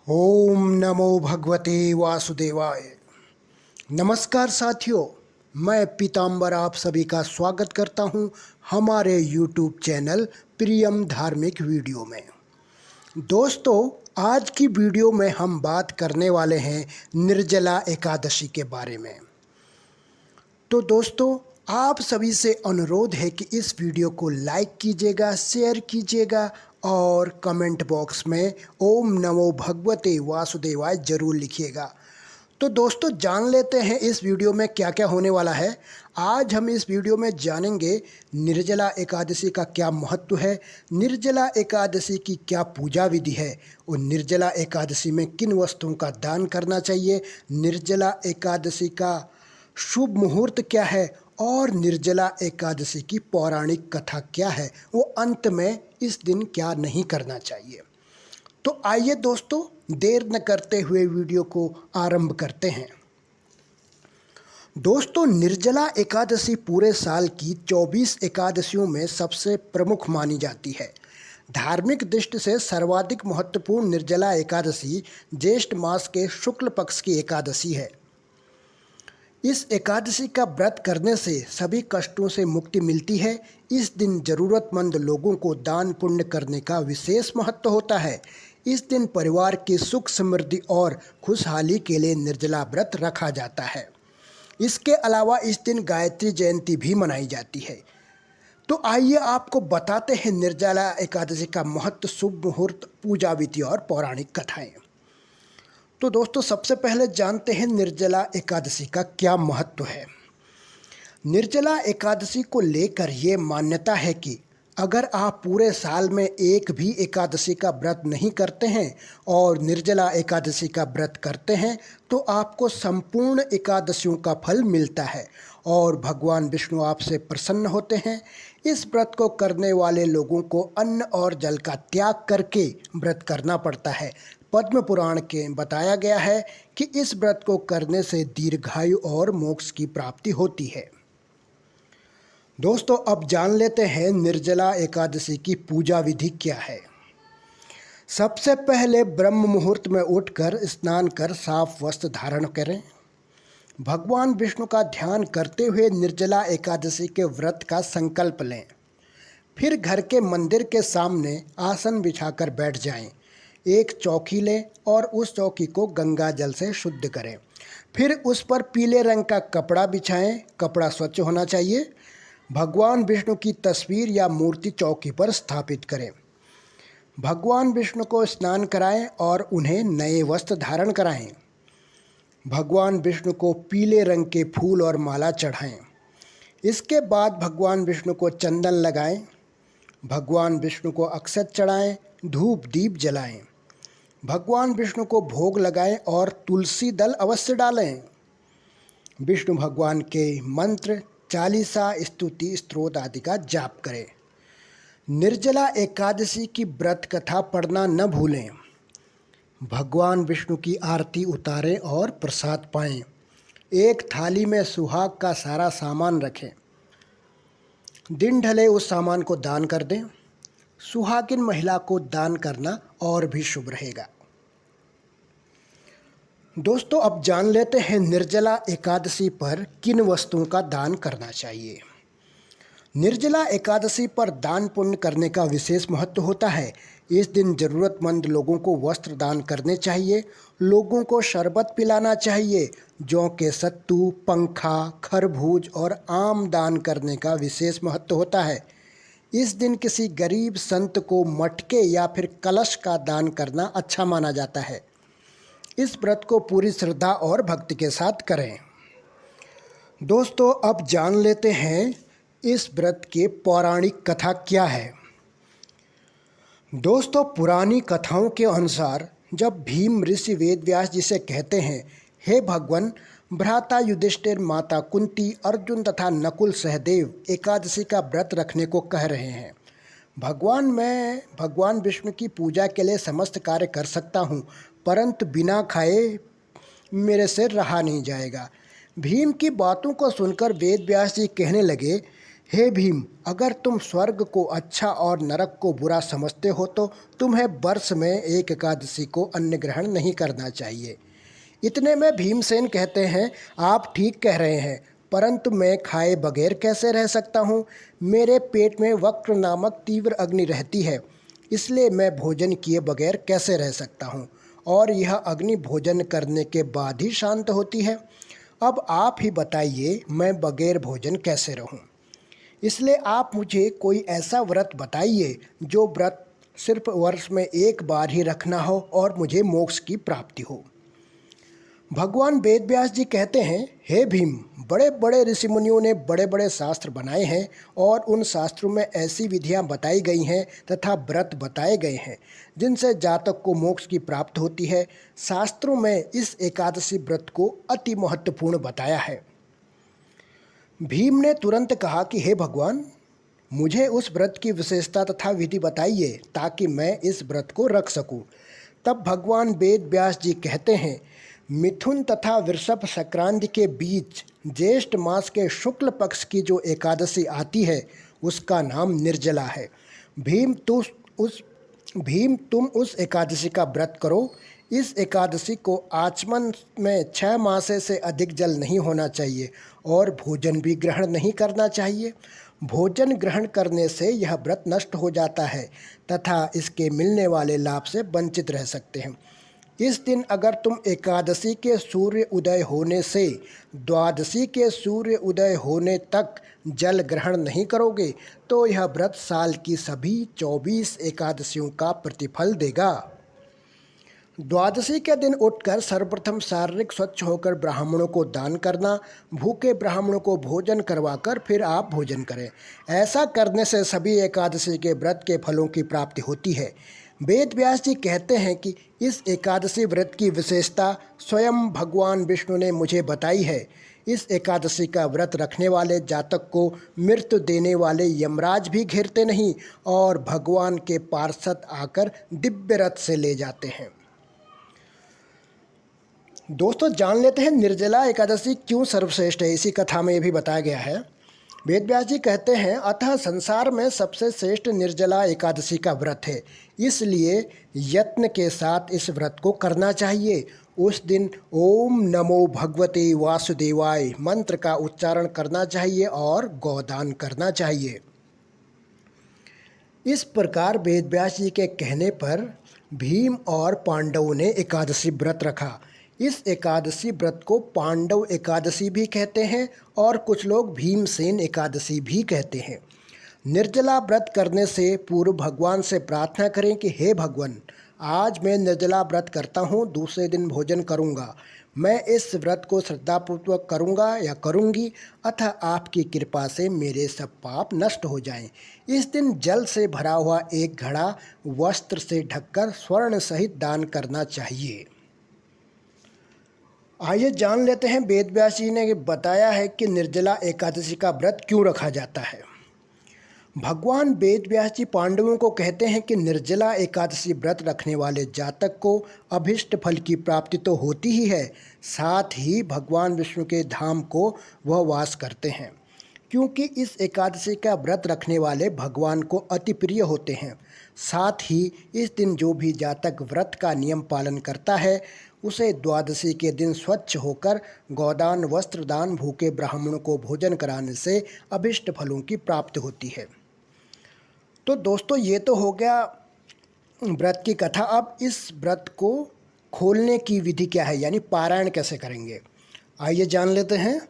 ओम नमो भगवते वासुदेवाय। नमस्कार साथियों, मैं पीताम्बर आप सभी का स्वागत करता हूं हमारे YouTube चैनल प्रियम धार्मिक वीडियो में। दोस्तों, आज की वीडियो में हम बात करने वाले हैं निर्जला एकादशी के बारे में। तो दोस्तों, आप सभी से अनुरोध है कि इस वीडियो को लाइक कीजिएगा, शेयर कीजिएगा और कमेंट बॉक्स में ओम नमो भगवते वासुदेवाय जरूर लिखिएगा। तो दोस्तों, जान लेते हैं इस वीडियो में क्या क्या होने वाला है। आज हम इस वीडियो में जानेंगे निर्जला एकादशी का क्या महत्व है, निर्जला एकादशी की क्या पूजा विधि है और निर्जला एकादशी में किन वस्तुओं का दान करना चाहिए, निर्जला एकादशी का शुभ मुहूर्त क्या है और निर्जला एकादशी की पौराणिक कथा क्या है, वो अंत में इस दिन क्या नहीं करना चाहिए। तो आइए दोस्तों, देर न करते हुए वीडियो को आरंभ करते हैं। दोस्तों, निर्जला एकादशी पूरे साल की 24 एकादशियों में सबसे प्रमुख मानी जाती है। धार्मिक दृष्टि से सर्वाधिक महत्वपूर्ण निर्जला एकादशी ज्येष्ठ मास के शुक्ल पक्ष की एकादशी है। इस एकादशी का व्रत करने से सभी कष्टों से मुक्ति मिलती है। इस दिन जरूरतमंद लोगों को दान पुण्य करने का विशेष महत्व होता है। इस दिन परिवार की सुख समृद्धि और खुशहाली के लिए निर्जला व्रत रखा जाता है। इसके अलावा इस दिन गायत्री जयंती भी मनाई जाती है। तो आइए आपको बताते हैं निर्जला एकादशी का महत्व, शुभ मुहूर्त, पूजा विधि और पौराणिक कथाएं। तो दोस्तों, सबसे पहले जानते हैं निर्जला एकादशी का क्या महत्व है। निर्जला एकादशी को लेकर ये मान्यता है कि अगर आप पूरे साल में एक भी एकादशी का व्रत नहीं करते हैं और निर्जला एकादशी का व्रत करते हैं तो आपको संपूर्ण एकादशियों का फल मिलता है और भगवान विष्णु आपसे प्रसन्न होते हैं। इस व्रत को करने वाले लोगों को अन्न और जल का त्याग करके व्रत करना पड़ता है। पद्म पुराण के बताया गया है कि इस व्रत को करने से दीर्घायु और मोक्ष की प्राप्ति होती है। दोस्तों, अब जान लेते हैं निर्जला एकादशी की पूजा विधि क्या है। सबसे पहले ब्रह्म मुहूर्त में उठकर स्नान कर साफ वस्त्र धारण करें। भगवान विष्णु का ध्यान करते हुए निर्जला एकादशी के व्रत का संकल्प लें। फिर घर के मंदिर के सामने आसन बिछाकर बैठ जाएं। एक चौकी लें और उस चौकी को गंगा जल से शुद्ध करें। फिर उस पर पीले रंग का कपड़ा बिछाएं। कपड़ा स्वच्छ होना चाहिए। भगवान विष्णु की तस्वीर या मूर्ति चौकी पर स्थापित करें। भगवान विष्णु को स्नान कराएं और उन्हें नए वस्त्र धारण कराएं। भगवान विष्णु को पीले रंग के फूल और माला चढ़ाएं। इसके बाद भगवान विष्णु को चंदन लगाएं। भगवान विष्णु को अक्षत चढ़ाएं, धूप दीप जलाएं। भगवान विष्णु को भोग लगाएं और तुलसी दल अवश्य डालें। विष्णु भगवान के मंत्र, चालीसा, स्तुति, स्तोत्र आदि का जाप करें। निर्जला एकादशी की व्रत कथा पढ़ना न भूलें। भगवान विष्णु की आरती उतारें और प्रसाद पाएं। एक थाली में सुहाग का सारा सामान रखें। दिन ढले उस सामान को दान कर दें। सुहागिन महिला को दान करना और भी शुभ रहेगा। दोस्तों, अब जान लेते हैं निर्जला एकादशी पर किन वस्तुओं का दान करना चाहिए। निर्जला एकादशी पर दान पुण्य करने का विशेष महत्व होता है। इस दिन जरूरतमंद लोगों को वस्त्र दान करने चाहिए, लोगों को शरबत पिलाना चाहिए, जौ के सत्तू, पंखा, खरबूज और आम दान करने का विशेष महत्व होता है। इस दिन किसी गरीब संत को मटके या फिर कलश का दान करना अच्छा माना जाता है। इस व्रत को पूरी श्रद्धा और भक्ति के साथ करें। दोस्तों, अब जान लेते हैं इस व्रत के पौराणिक कथा क्या है। दोस्तों, पुरानी कथाओं के अनुसार जब भीम ऋषि वेदव्यास जी से कहते हैं, हे भगवान, भ्राता युधिष्ठिर, माता कुंती, अर्जुन तथा नकुल सहदेव एकादशी का व्रत रखने को कह रहे हैं। मैं भगवान विष्णु की पूजा के लिए समस्त कार्य कर सकता हूँ, परंतु बिना खाए मेरे से रहा नहीं जाएगा। भीम की बातों को सुनकर वेदव्यास जी कहने लगे, हे भीम, अगर तुम स्वर्ग को अच्छा और नरक को बुरा समझते हो तो तुम्हें वर्ष में एक एकादशी को अन्न ग्रहण नहीं करना चाहिए। इतने में भीमसेन कहते हैं, आप ठीक कह रहे हैं, परंतु मैं खाए बगैर कैसे रह सकता हूँ। मेरे पेट में वक्र नामक तीव्र अग्नि रहती है, इसलिए मैं भोजन किए बगैर कैसे रह सकता हूँ, और यह अग्नि भोजन करने के बाद ही शांत होती है। अब आप ही बताइए, मैं बगैर भोजन कैसे रहूँ। इसलिए आप मुझे कोई ऐसा व्रत बताइए जो व्रत सिर्फ वर्ष में एक बार ही रखना हो और मुझे मोक्ष की प्राप्ति हो। भगवान वेद व्यास जी कहते हैं, हे भीम, बड़े बड़े ऋषि मुनियों ने बड़े बड़े शास्त्र बनाए हैं और उन शास्त्रों में ऐसी विधियां बताई गई हैं तथा व्रत बताए गए हैं जिनसे जातक को मोक्ष की प्राप्ति होती है। शास्त्रों में इस एकादशी व्रत को अति महत्वपूर्ण बताया है। भीम ने तुरंत कहा कि हे भगवान, मुझे उस व्रत की विशेषता तथा विधि बताइए ताकि मैं इस व्रत को रख सकूं। तब भगवान वेद व्यास जी कहते हैं, मिथुन तथा वृषभ संक्रांति के बीच ज्येष्ठ मास के शुक्ल पक्ष की जो एकादशी आती है उसका नाम निर्जला है। भीम तुम उस एकादशी का व्रत करो। इस एकादशी को आचमन में 6 मासे से अधिक जल नहीं होना चाहिए और भोजन भी ग्रहण नहीं करना चाहिए। भोजन ग्रहण करने से यह व्रत नष्ट हो जाता है तथा इसके मिलने वाले लाभ से वंचित रह सकते हैं। इस दिन अगर तुम एकादशी के सूर्य उदय होने से द्वादशी के सूर्य उदय होने तक जल ग्रहण नहीं करोगे तो यह व्रत साल की सभी 24 एकादशियों का प्रतिफल देगा। द्वादशी के दिन उठकर सर्वप्रथम शारीरिक स्वच्छ होकर ब्राह्मणों को दान करना, भूखे ब्राह्मणों को भोजन करवाकर फिर आप भोजन करें। ऐसा करने से सभी एकादशी के व्रत के फलों की प्राप्ति होती है। वेद व्यास जी कहते हैं कि इस एकादशी व्रत की विशेषता स्वयं भगवान विष्णु ने मुझे बताई है। इस एकादशी का व्रत रखने वाले जातक को मृत्यु देने वाले यमराज भी घेरते नहीं और भगवान के पार्षद आकर दिव्य रथ से ले जाते हैं। दोस्तों, जान लेते हैं निर्जला एकादशी क्यों सर्वश्रेष्ठ है। इसी कथा में ये भी बताया गया है। वेद व्यास जी कहते हैं, अतः संसार में सबसे श्रेष्ठ निर्जला एकादशी का व्रत है, इसलिए यत्न के साथ इस व्रत को करना चाहिए। उस दिन ओम नमो भगवते वासुदेवाय मंत्र का उच्चारण करना चाहिए और गौदान करना चाहिए। इस प्रकार वेद व्यास जी के कहने पर भीम और पांडवों ने एकादशी व्रत रखा। इस एकादशी व्रत को पांडव एकादशी भी कहते हैं और कुछ लोग भीमसेन एकादशी भी कहते हैं। निर्जला व्रत करने से पूर्व भगवान से प्रार्थना करें कि हे भगवान, आज मैं निर्जला व्रत करता हूँ, दूसरे दिन भोजन करूँगा। मैं इस व्रत को श्रद्धापूर्वक करूँगा या करूँगी, अतः आपकी कृपा से मेरे सब पाप नष्ट हो जाएं। इस दिन जल से भरा हुआ एक घड़ा वस्त्र से ढककर स्वर्ण सहित दान करना चाहिए। आइए जान लेते हैं वेद व्यास जी ने बताया है कि निर्जला एकादशी का व्रत क्यों रखा जाता है। भगवान वेद व्यास जी पांडवों को कहते हैं कि निर्जला एकादशी व्रत रखने वाले जातक को अभिष्ट फल की प्राप्ति तो होती ही है, साथ ही भगवान विष्णु के धाम को वह वास करते हैं, क्योंकि इस एकादशी का व्रत रखने वाले भगवान को अति प्रिय होते हैं। साथ ही इस दिन जो भी जातक व्रत का नियम पालन करता है उसे द्वादशी के दिन स्वच्छ होकर गौदान, वस्त्रदान, भूखे ब्राह्मणों को भोजन कराने से अभिष्ट फलों की प्राप्ति होती है। तो दोस्तों, ये तो हो गया व्रत की कथा। अब इस व्रत को खोलने की विधि क्या है, यानी पारायण कैसे करेंगे, आइए जान लेते हैं।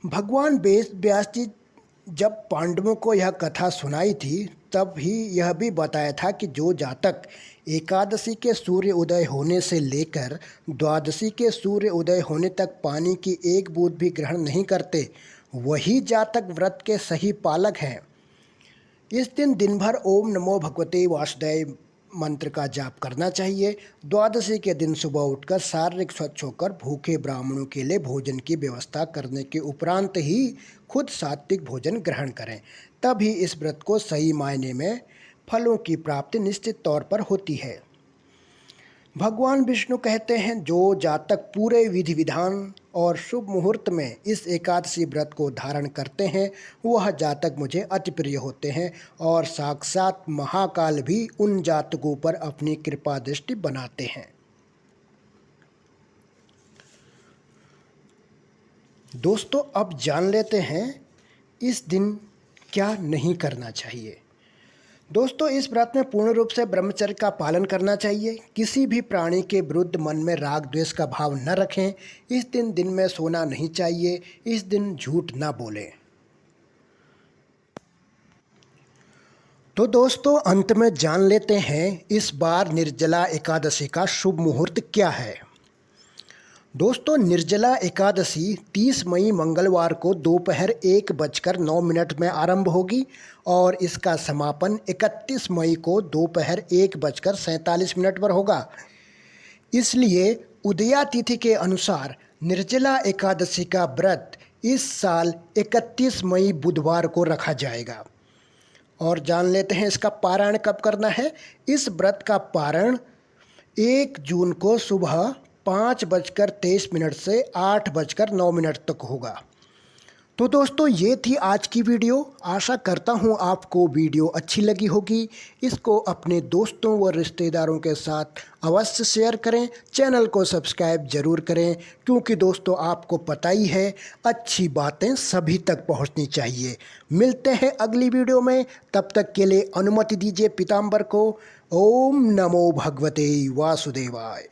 भगवान वेद व्यास जी जब पांडवों को यह कथा सुनाई थी तब ही यह भी बताया था कि जो जातक एकादशी के सूर्य उदय होने से लेकर द्वादशी के सूर्य उदय होने तक पानी की एक बूंद भी ग्रहण नहीं करते, वही जातक व्रत के सही पालक हैं। इस दिन दिन भर ओम नमो भगवते वासुदेव मंत्र का जाप करना चाहिए। द्वादशी के दिन सुबह उठकर शारीरिक स्वच्छ होकर भूखे ब्राह्मणों के लिए भोजन की व्यवस्था करने के उपरांत ही खुद सात्विक भोजन ग्रहण करें, तभी इस व्रत को सही मायने में फलों की प्राप्ति निश्चित तौर पर होती है। भगवान विष्णु कहते हैं, जो जातक पूरे विधि विधान और शुभ मुहूर्त में इस एकादशी व्रत को धारण करते हैं वह जातक मुझे अति प्रिय होते हैं और साक्षात महाकाल भी उन जातकों पर अपनी कृपा दृष्टि बनाते हैं। दोस्तों, अब जान लेते हैं इस दिन क्या नहीं करना चाहिए। दोस्तों, इस व्रत में पूर्ण रूप से ब्रह्मचर्य का पालन करना चाहिए। किसी भी प्राणी के विरुद्ध मन में राग द्वेष का भाव न रखें। इस दिन में सोना नहीं चाहिए। इस दिन झूठ ना बोलें। तो दोस्तों, अंत में जान लेते हैं इस बार निर्जला एकादशी का शुभ मुहूर्त क्या है। दोस्तों, निर्जला एकादशी 30 मई मंगलवार को दोपहर 1:09 में आरंभ होगी और इसका समापन 31 मई को दोपहर 1:47 पर होगा। इसलिए उदया तिथि के अनुसार निर्जला एकादशी का व्रत इस साल 31 मई बुधवार को रखा जाएगा। और जान लेते हैं इसका पारायण कब करना है। इस व्रत का पारायण 1 जून को सुबह 5:23 से 8:09 तक होगा। तो दोस्तों, ये थी आज की वीडियो। आशा करता हूँ आपको वीडियो अच्छी लगी होगी। इसको अपने दोस्तों व रिश्तेदारों के साथ अवश्य शेयर करें। चैनल को सब्सक्राइब जरूर करें, क्योंकि दोस्तों आपको पता ही है अच्छी बातें सभी तक पहुँचनी चाहिए। मिलते हैं अगली वीडियो में, तब तक के लिए अनुमति दीजिए पीताम्बर को। ओम नमो भगवते वासुदेवाय।